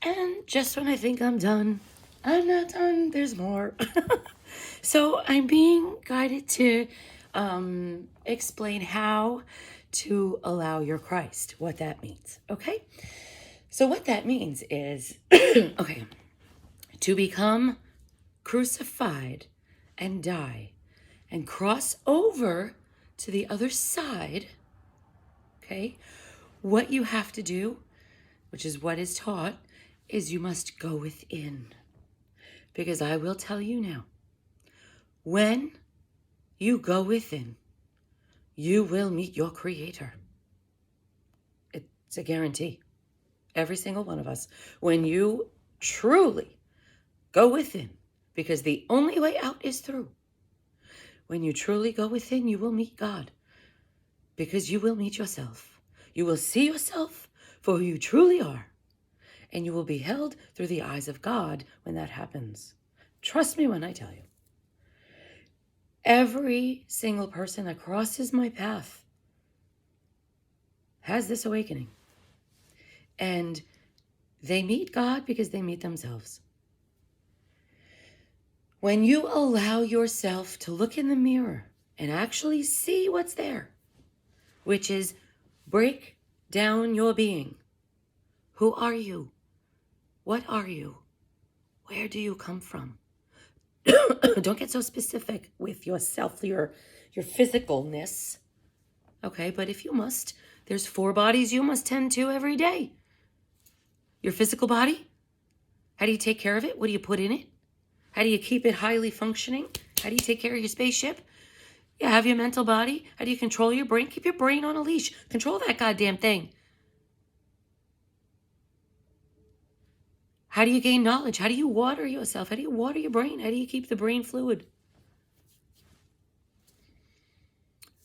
And just when I think I'm done, I'm not done. There's more. So I'm being guided to explain how to allow your Christ, what that means. Okay? So what that means is, okay, to become crucified and die and cross over to the other side, okay, what you have to do, which is what is taught, is you must go within. Because I will tell you now, when you go within, you will meet your Creator. It's a guarantee. Every single one of us. When you truly go within, because the only way out is through. When you truly go within, you will meet God. Because you will meet yourself. You will see yourself for who you truly are. And you will be held through the eyes of God when that happens. Trust me when I tell you. Every single person that crosses my path has this awakening. And they meet God because they meet themselves. When you allow yourself to look in the mirror and actually see what's there, which is break down your being. Who are you? What are you? Where do you come from? Don't get so specific with yourself, your physicalness. Okay, but if you must, there's 4 bodies you must tend to every day. Your physical body, how do you take care of it? What do you put in it? How do you keep it highly functioning? How do you take care of your spaceship? You have your mental body. How do you control your brain? Keep your brain on a leash. Control that goddamn thing. How do you gain knowledge? How do you water yourself? How do you water your brain? How do you keep the brain fluid?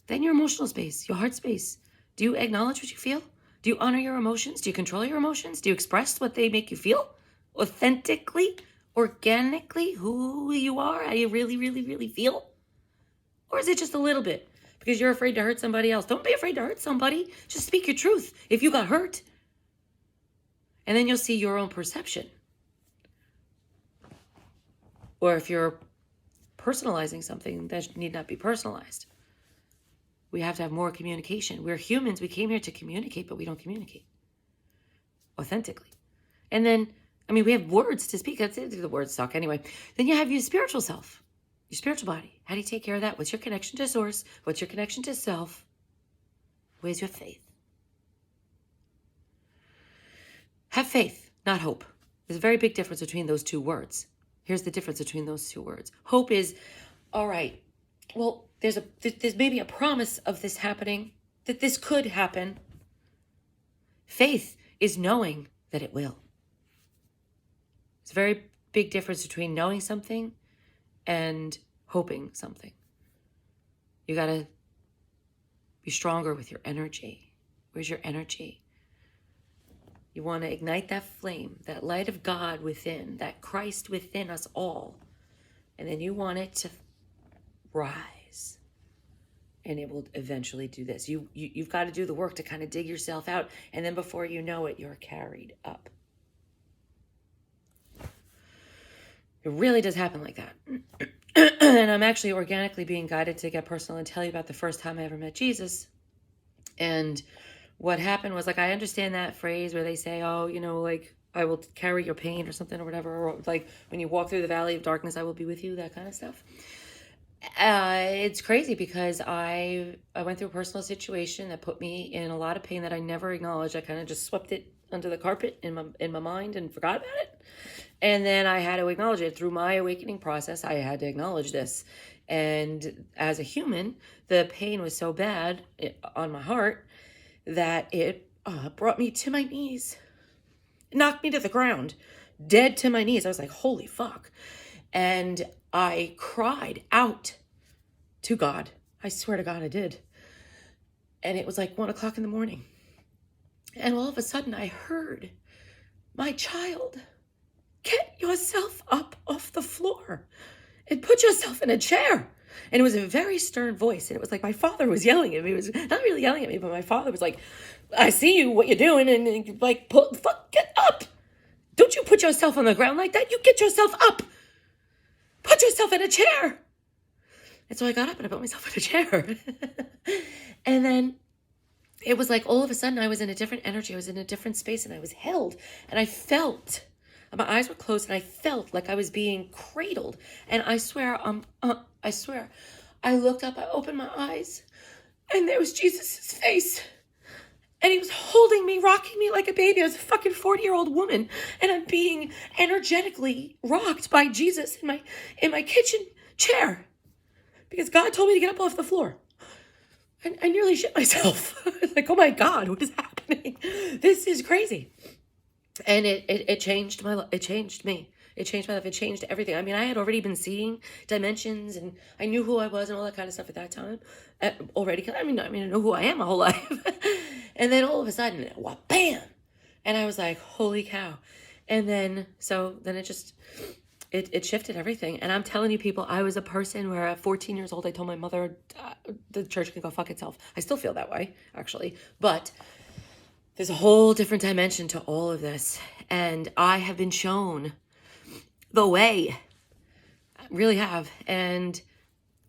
Then your emotional space, your heart space. Do you acknowledge what you feel? Do you honor your emotions? Do you control your emotions? Do you express what they make you feel? Authentically, organically, who you are, how you really, really, really feel? Or is it just a little bit? Because you're afraid to hurt somebody else. Don't be afraid to hurt somebody. Just speak your truth. If you got hurt. And then you'll see your own perception. Or if you're personalizing something that need not be personalized. We have to have more communication. We're humans. We came here to communicate, but we don't communicate authentically. And then, we have words to speak. That's it. The words suck anyway. Then you have your spiritual self, your spiritual body. How do you take care of that? What's your connection to source? What's your connection to self? Where's your faith? Have faith, not hope. There's a very big difference between those 2 words. Here's the difference between those 2 words. Hope is, all right, well, there's maybe a promise of this happening, that this could happen. Faith is knowing that it will. It's a very big difference between knowing something and hoping something. You got to be stronger with your energy. Where's your energy? You want to ignite that flame, that light of God within, that Christ within us all. And then you want it to rise. And it will eventually do this. You've got to do the work to kind of dig yourself out. And then before you know it, you're carried up. It really does happen like that. And I'm actually organically being guided to get personal and tell you about the first time I ever met Jesus. And what happened was, I understand that phrase where they say, oh, I will carry your pain or something or whatever. Or when you walk through the valley of darkness, I will be with you, that kind of stuff. It's crazy because I went through a personal situation that put me in a lot of pain that I never acknowledged. I kind of just swept it under the carpet in my mind and forgot about it. And then I had to acknowledge it. Through my awakening process, I had to acknowledge this. And as a human, the pain was so bad on my heart that it brought me to my knees. It knocked me to the ground, dead to my knees. I was like, holy fuck. And I cried out to God. I swear to God I did. And it was 1:00 in the morning. And all of a sudden I heard, my child, get yourself up off the floor and put yourself in a chair. And it was a very stern voice. And it was like my father was yelling at me. He was not really yelling at me, but my father was like, I see you, what you're doing. And get up. Don't you put yourself on the ground like that. You get yourself up. Put yourself in a chair. And so I got up and I put myself in a chair. And then it was like all of a sudden I was in a different energy. I was in a different space and I was held. And I felt, my eyes were closed and I felt like I was being cradled. And I swear, I looked up, I opened my eyes, and there was Jesus' face. And he was holding me, rocking me like a baby. I was a fucking 40-year-old woman. And I'm being energetically rocked by Jesus in my kitchen chair. Because God told me to get up off the floor. And I nearly shit myself. I was like, oh my God, what is happening? This is crazy. And it changed my life. It changed me. It changed my life. It changed everything. I mean, I had already been seeing dimensions and I knew who I was and all that kind of stuff at that time already. I know who I am my whole life. And then all of a sudden, bam! And I was like, holy cow. And then, it shifted everything. And I'm telling you, people, I was a person where at 14 years old, I told my mother, the church can go fuck itself. I still feel that way, actually. But there's a whole different dimension to all of this. And I have been shown the way. I really have. And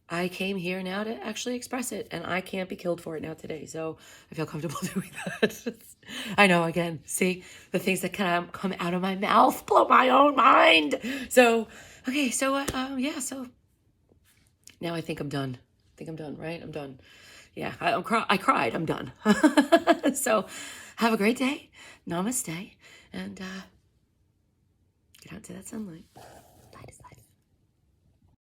I came here now to actually express it. And I can't be killed for it now today. So I feel comfortable doing that. I know, again, see, the things that kind of come out of my mouth blow my own mind. So, okay, so now I think I'm done. Right? I'm done. Yeah, I cried. I'm done. So have a great day. Namaste. And get out to that sunlight.